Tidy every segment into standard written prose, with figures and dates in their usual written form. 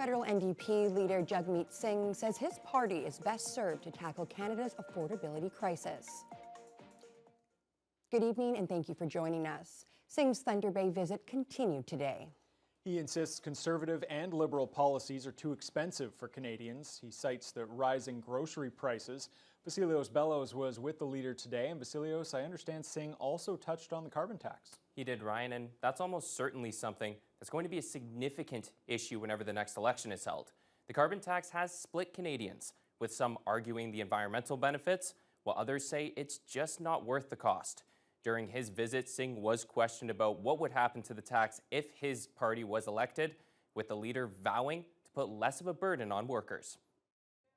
Federal NDP leader Jagmeet Singh says his party is best served to tackle Canada's affordability crisis. Good evening and thank you for joining us. Singh's Thunder Bay visit continued today. He insists conservative and liberal policies are too expensive for Canadians. He cites the rising grocery prices. Vasilios Bellos was with the leader today, and Vasilios, I understand Singh also touched on the carbon tax. He did, Ryan, and that's almost certainly something that's going to be a significant issue whenever the next election is held. The carbon tax has split Canadians, with some arguing the environmental benefits, while others say it's just not worth the cost. During his visit, Singh was questioned about what would happen to the tax if his party was elected, with the leader vowing to put less of a burden on workers.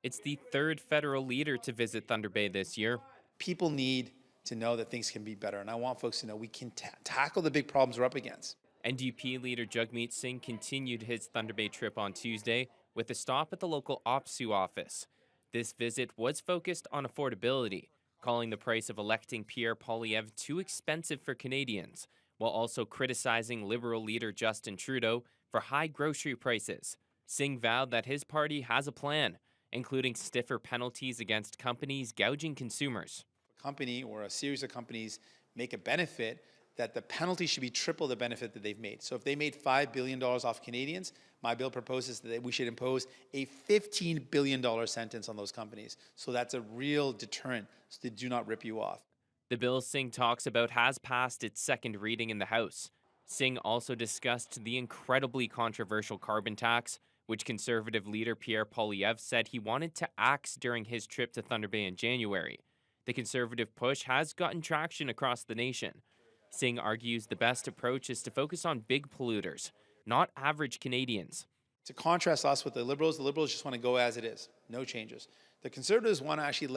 It's the third federal leader to visit Thunder Bay this year. People need to know that things can be better, and I want folks to know we can tackle the big problems we're up against. NDP leader Jagmeet Singh continued his Thunder Bay trip on Tuesday with a stop at the local OPSU office. This visit was focused on affordability, calling the price of electing Pierre Poilievre too expensive for Canadians, while also criticizing Liberal leader Justin Trudeau for high grocery prices. Singh vowed that his party has a plan, including stiffer penalties against companies gouging consumers. A company or a series of companies make a benefit, that the penalty should be triple the benefit that they've made. So if they made $5 billion off Canadians, my bill proposes that we should impose a $15 billion sentence on those companies. So that's a real deterrent, so they do not rip you off. The bill Singh talks about has passed its second reading in the House. Singh also discussed the incredibly controversial carbon tax, which Conservative leader Pierre Poilievre said he wanted to axe during his trip to Thunder Bay in January. The Conservative push has gotten traction across the nation. Singh argues the best approach is to focus on big polluters, not average Canadians. To contrast us with the Liberals just want to go as it is, no changes. The Conservatives want to actually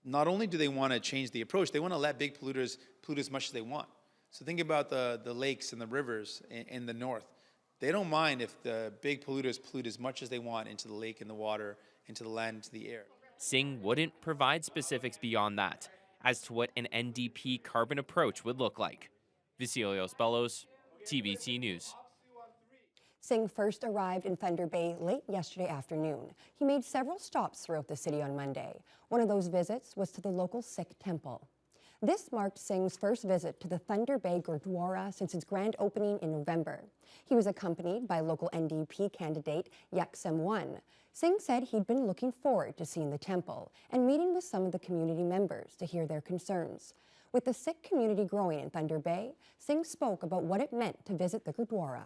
not only do they want to change the approach, they want to let big polluters pollute as much as they want. So think about the lakes and the rivers in the north. They don't mind if the big polluters pollute as much as they want into the lake and the water, into the land, into the air. Singh wouldn't provide specifics beyond that as to what an NDP carbon approach would look like. Vasilios Bellos, TBT News. Singh first arrived in Thunder Bay late yesterday afternoon. He made several stops throughout the city on Monday. One of those visits was to the local Sikh temple. This marked Singh's first visit to the Thunder Bay Gurdwara since its grand opening in November. He was accompanied by local NDP candidate Yaksem One. Singh said he'd been looking forward to seeing the temple and meeting with some of the community members to hear their concerns. With the Sikh community growing in Thunder Bay, Singh spoke about what it meant to visit the Gurdwara.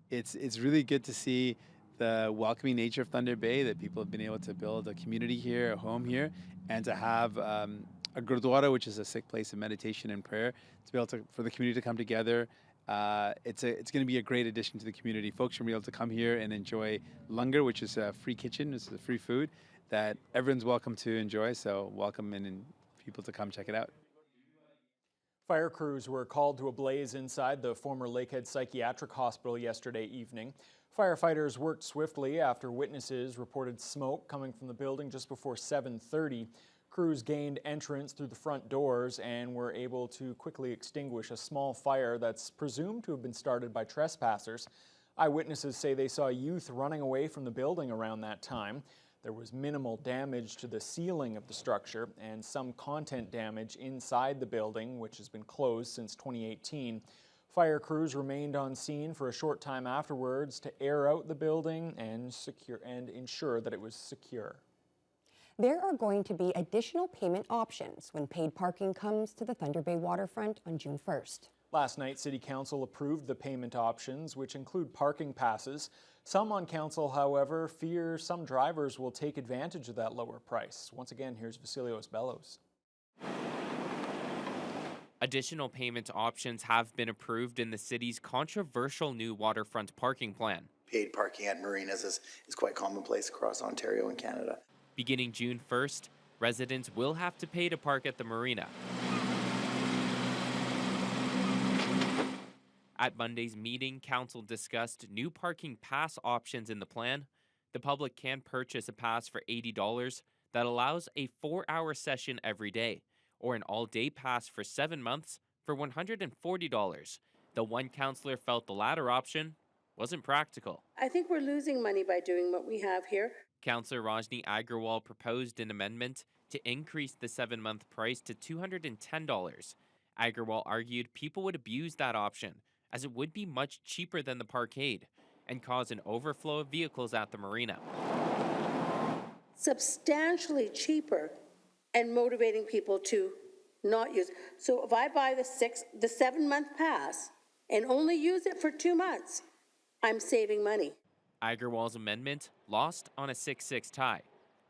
It's really good to see the welcoming nature of Thunder Bay, that people have been able to build a community here, a home here, and to have a Gurdwara, which is a Sikh place of meditation and prayer, to be able to, for the community to come together. It's going to be a great addition to the community. Folks are going to be able to come here and enjoy langar, which is a free kitchen, it's a free food that everyone's welcome to enjoy. So welcome in people to come check it out. Fire crews were called to a blaze inside the former Lakehead Psychiatric Hospital yesterday evening. Firefighters worked swiftly after witnesses reported smoke coming from the building just before 7:30. Crews gained entrance through the front doors and were able to quickly extinguish a small fire that's presumed to have been started by trespassers. Eyewitnesses say they saw youth running away from the building around that time. There was minimal damage to the ceiling of the structure and some content damage inside the building, which has been closed since 2018. Fire crews remained on scene for a short time afterwards to air out the building and ensure that it was secure. There are going to be additional payment options when paid parking comes to the Thunder Bay waterfront on June 1st. Last night, City Council approved the payment options, which include parking passes. Some on Council, however, fear some drivers will take advantage of that lower price. Once again, here's Vasilios Bellos. Additional payment options have been approved in the city's controversial new waterfront parking plan. Paid parking at marinas is quite commonplace across Ontario and Canada. Beginning June 1st, residents will have to pay to park at the marina. At Monday's meeting, Council discussed new parking pass options in the plan. The public can purchase a pass for $80 that allows a 4-hour session every day, or an all-day pass for 7 months for $140. The one councillor felt the latter option wasn't practical. I think we're losing money by doing what we have here. Councillor Rajni Agrawal proposed an amendment to increase the 7-month price to $210. Agrawal argued people would abuse that option, as it would be much cheaper than the parkade and cause an overflow of vehicles at the marina. Substantially cheaper and motivating people to not use. So if I buy the 7-month pass and only use it for 2 months, I'm saving money. Agrawal's amendment lost on a 6-6 tie.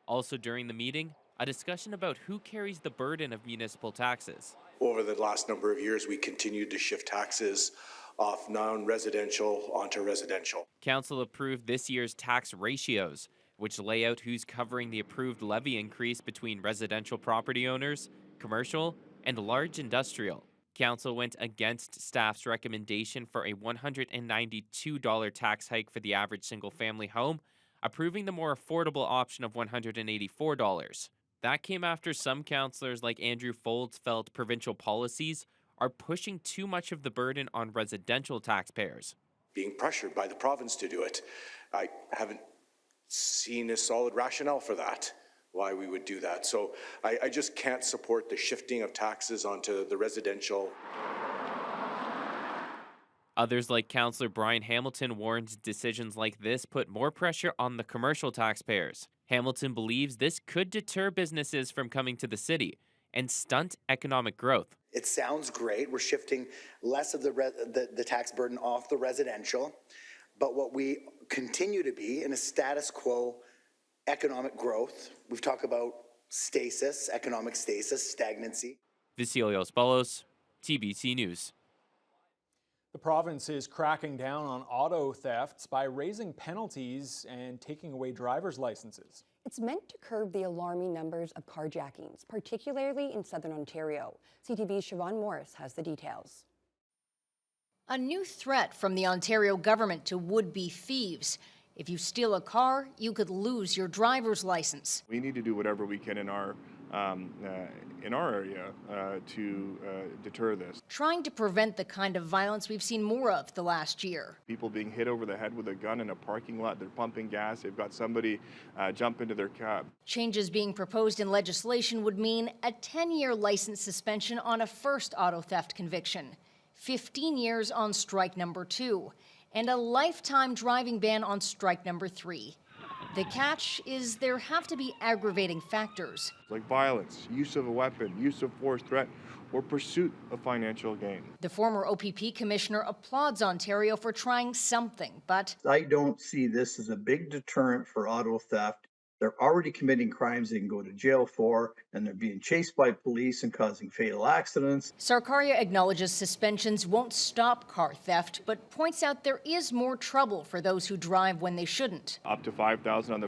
Also during the meeting, a discussion about who carries the burden of municipal taxes. Over the last number of years, we continued to shift taxes off non-residential onto residential. Council approved this year's tax ratios, which lay out who's covering the approved levy increase between residential property owners, commercial, and large industrial. Council went against staff's recommendation for a $192 tax hike for the average single-family home, approving the more affordable option of $184. That came after some councillors like Andrew Folds felt provincial policies are pushing too much of the burden on residential taxpayers. Being pressured by the province to do it. I haven't seen a solid rationale for that, why we would do that. So I just can't support the shifting of taxes onto the residential. Others like Councillor Brian Hamilton warned decisions like this put more pressure on the commercial taxpayers. Hamilton believes this could deter businesses from coming to the city and stunt economic growth. It sounds great. We're shifting less of the tax burden off the residential, but what we continue to be in a status quo economic growth. We've talked about stasis, economic stasis, stagnancy. Vasilios Ballos, TBT News. The province is cracking down on auto thefts by raising penalties and taking away driver's licenses. It's meant to curb the alarming numbers of carjackings, particularly in southern Ontario. CTV's Siobhan Morris has the details. A new threat from the Ontario government to would-be thieves. If you steal a car, you could lose your driver's license. We need to do whatever we can in our area to deter this. Trying to prevent the kind of violence we've seen more of the last year. People being hit over the head with a gun in a parking lot, they're pumping gas, they've got somebody jump into their cab. Changes being proposed in legislation would mean a 10-year license suspension on a first auto theft conviction, 15 years on strike number 2, and a lifetime driving ban on strike number 3. The catch is there have to be aggravating factors. Like violence, use of a weapon, use of force, threat, or pursuit of financial gain. The former OPP commissioner applauds Ontario for trying something, but I don't see this as a big deterrent for auto theft. They're already committing crimes they can go to jail for, and they're being chased by police and causing fatal accidents. Sarkaria acknowledges suspensions won't stop car theft, but points out there is more trouble for those who drive when they shouldn't. Up to $5,000 on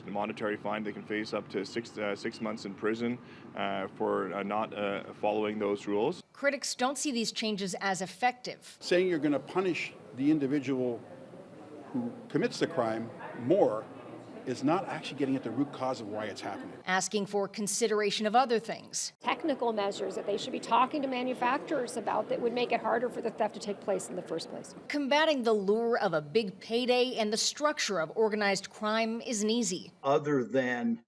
the monetary fine. They can face up to six months in prison for not following those rules. Critics don't see these changes as effective. Saying you're going to punish the individual who commits the crime more is not actually getting at the root cause of why it's happening. Asking for consideration of other things. Technical measures that they should be talking to manufacturers about that would make it harder for the theft to take place in the first place. Combating the lure of a big payday and the structure of organized crime isn't easy. Other than,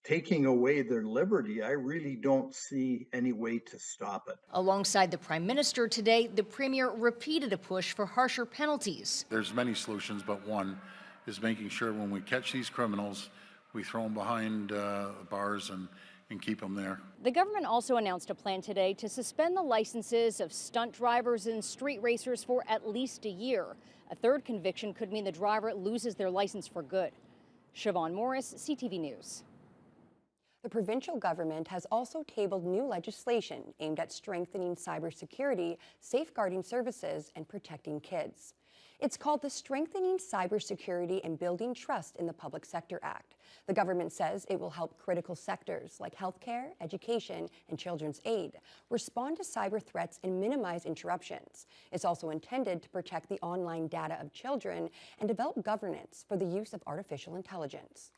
taking away their liberty, I really don't see any way to stop it. Alongside the Prime Minister today, the Premier repeated a push for harsher penalties. There's many solutions, but one is making sure when we catch these criminals, we throw them behind bars and keep them there. The government also announced a plan today to suspend the licenses of stunt drivers and street racers for at least a year. A third conviction could mean the driver loses their license for good. Siobhan Morris, CTV News. The provincial government has also tabled new legislation aimed at strengthening cybersecurity, safeguarding services, and protecting kids. It's called the Strengthening Cybersecurity and Building Trust in the Public Sector Act. The government says it will help critical sectors like healthcare, education, and children's aid respond to cyber threats and minimize interruptions. It's also intended to protect the online data of children and develop governance for the use of artificial intelligence.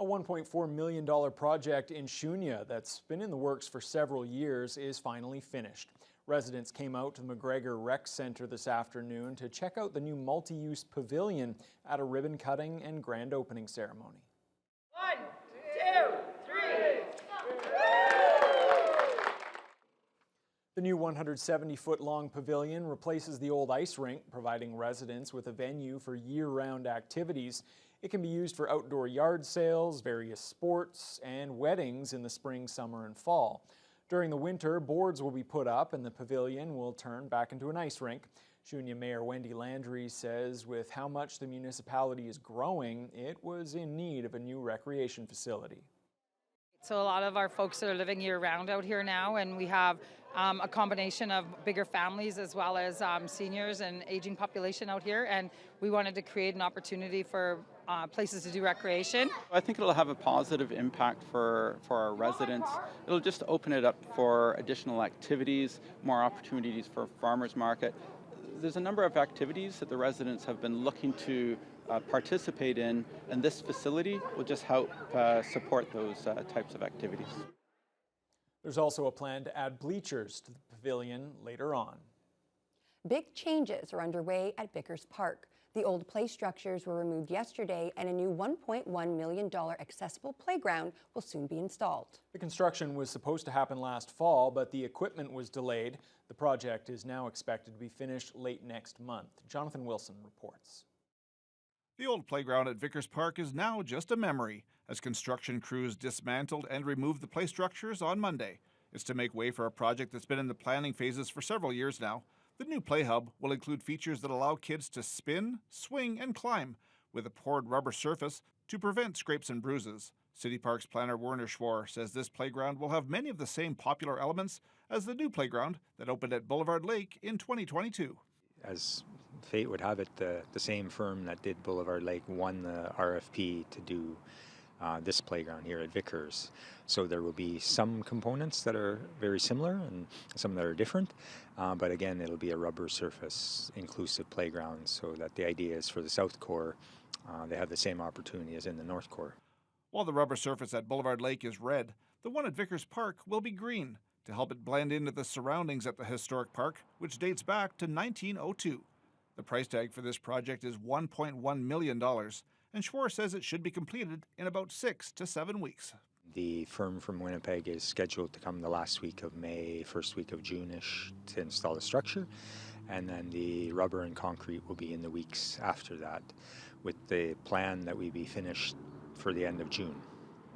A $1.4 million project in Junia that's been in the works for several years is finally finished. Residents came out to the McGregor Rec Centre this afternoon to check out the new multi-use pavilion at a ribbon cutting and grand opening ceremony. 1, 2, 3. The new 170-foot-long pavilion replaces the old ice rink, providing residents with a venue for year-round activities. It can be used for outdoor yard sales, various sports, and weddings in the spring, summer, and fall. During the winter, boards will be put up and the pavilion will turn back into an ice rink. Junia Mayor Wendy Landry says with how much the municipality is growing, it was in need of a new recreation facility. So a lot of our folks that are living year-round out here now, and we have a combination of bigger families as well as seniors and aging population out here, and we wanted to create an opportunity for places to do recreation. I think it'll have a positive impact for our residents. It'll just open it up for additional activities, more opportunities for farmers market. There's a number of activities that the residents have been looking to participate in, and this facility will just help support those types of activities. There's also a plan to add bleachers to the pavilion later on. Big changes are underway at Vickers Park. The old play structures were removed yesterday and a new $1.1 million accessible playground will soon be installed. The construction was supposed to happen last fall, but the equipment was delayed. The project is now expected to be finished late next month. Jonathan Wilson reports. The old playground at Vickers Park is now just a memory as construction crews dismantled and removed the play structures on Monday. It's to make way for a project that's been in the planning phases for several years now. The new play hub will include features that allow kids to spin, swing, and climb with a poured rubber surface to prevent scrapes and bruises. City Parks planner Werner Schwar says this playground will have many of the same popular elements as the new playground that opened at Boulevard Lake in 2022. As fate would have it, the same firm that did Boulevard Lake won the RFP to do this playground here at Vickers. So there will be some components that are very similar and some that are different, but again, it'll be a rubber surface inclusive playground so that the idea is for the South Core, they have the same opportunity as in the North Core. While the rubber surface at Boulevard Lake is red, the one at Vickers Park will be green to help it blend into the surroundings at the historic park, which dates back to 1902. The price tag for this project is $1.1 million, and Schwar says it should be completed in about 6 to 7 weeks. The firm from Winnipeg is scheduled to come the last week of May, first week of June-ish to install the structure, and then the rubber and concrete will be in the weeks after that, with the plan that we be finished for the end of June.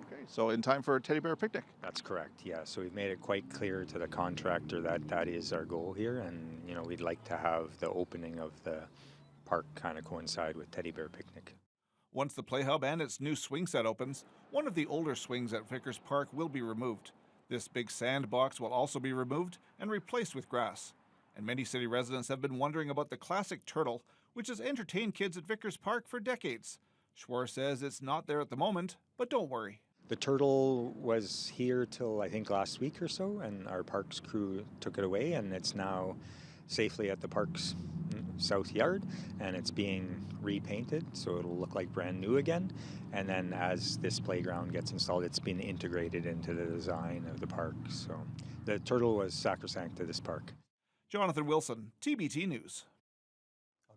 Okay, so in time for a teddy bear picnic? That's correct, yeah. So we've made it quite clear to the contractor that that is our goal here, and you know we'd like to have the opening of the park kind of coincide with teddy bear picnic. Once the play hub and its new swing set opens, one of the older swings at Vickers Park will be removed. This big sandbox will also be removed and replaced with grass. And many city residents have been wondering about the classic turtle, which has entertained kids at Vickers Park for decades. Schwar says it's not there at the moment, but don't worry. The turtle was here till I think last week or so, and our parks crew took it away, and it's now safely at the park's south yard, and it's being repainted so it'll look like brand new again. And then as this playground gets installed, it's been integrated into the design of the park. So the turtle was sacrosanct to this park. Jonathan Wilson, TBT News.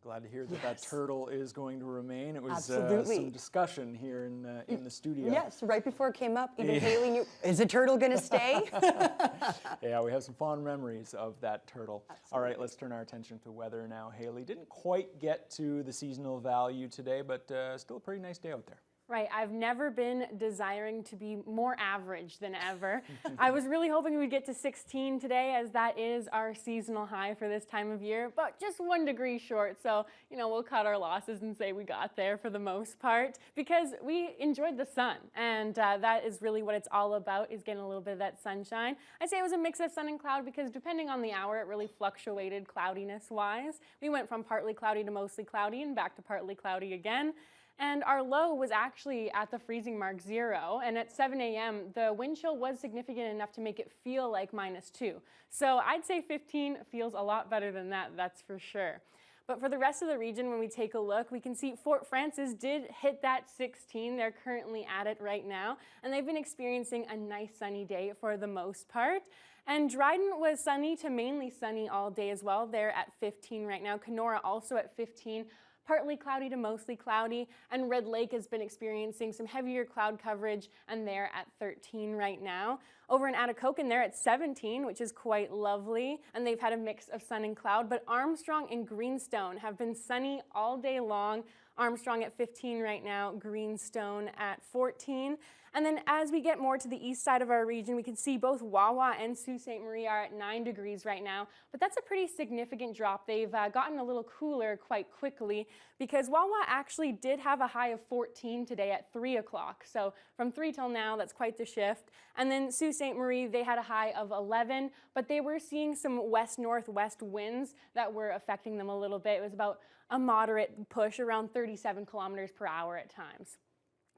Glad to hear that that turtle is going to remain. It was Absolutely. some discussion here in the studio. Yes, right before it came up, even Haley knew, is the turtle going to stay? Yeah, we have some fond memories of that turtle. Absolutely. All right, let's turn our attention to weather now. Haley, didn't quite get to the seasonal value today, but still a pretty nice day out there. Right, I've never been desiring to be more average than ever. I was really hoping we'd get to 16 today, as that is our seasonal high for this time of year, but just 1 degree short. So, you know, we'll cut our losses and say we got there for the most part because we enjoyed the sun. And that is really what it's all about, is getting a little bit of that sunshine. I'd say it was a mix of sun and cloud because depending on the hour, it really fluctuated cloudiness-wise. We went from partly cloudy to mostly cloudy and back to partly cloudy again. And our low was actually at the freezing mark 0, and at 7 a.m. the wind chill was significant enough to make it feel like -2. So I'd say 15 feels a lot better than that, that's for sure. But for the rest of the region, when we take a look, we can see Fort Frances did hit that 16. They're currently at it right now, and they've been experiencing a nice sunny day for the most part. And Dryden was sunny to mainly sunny all day as well. They're at 15 right now. Kenora also at 15. Partly cloudy to mostly cloudy, and Red Lake has been experiencing some heavier cloud coverage, and they're at 13 right now. Over in Atikokan, they're at 17, which is quite lovely, and they've had a mix of sun and cloud, but Armstrong and Greenstone have been sunny all day long. Armstrong at 15 right now, Greenstone at 14. And then as we get more to the east side of our region, we can see both Wawa and Sault Ste. Marie are at 9 degrees right now, but that's a pretty significant drop. They've gotten a little cooler quite quickly because Wawa actually did have a high of 14 today at 3 o'clock. So from 3 till now, that's quite the shift. And then Sault Ste. Marie, they had a high of 11, but they were seeing some west-northwest winds that were affecting them a little bit. It was about a moderate push, around 37 kilometers per hour at times.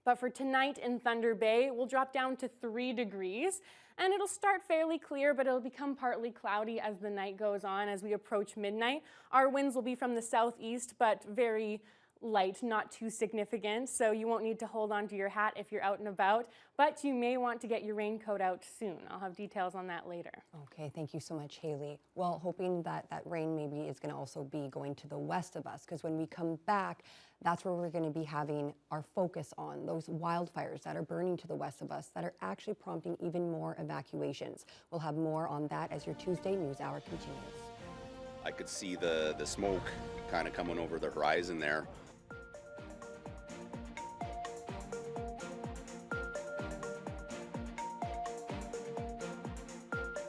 But for tonight in Thunder Bay, we'll drop down to 3 degrees, and it'll start fairly clear, but it'll become partly cloudy as the night goes on. As we approach midnight, our winds will be from the southeast, but very light, not too significant, so you won't need to hold on to your hat if you're out and about, but you may want to get your raincoat out soon. I'll have details on that later. Okay, thank you so much, Haley. Well, hoping that that rain maybe is going to also be going to the west of us, because when we come back, that's where we're going to be having our focus on those wildfires that are burning to the west of us that are actually prompting even more evacuations. We'll have more on that as your Tuesday News Hour continues. I could see the smoke kind of coming over the horizon there.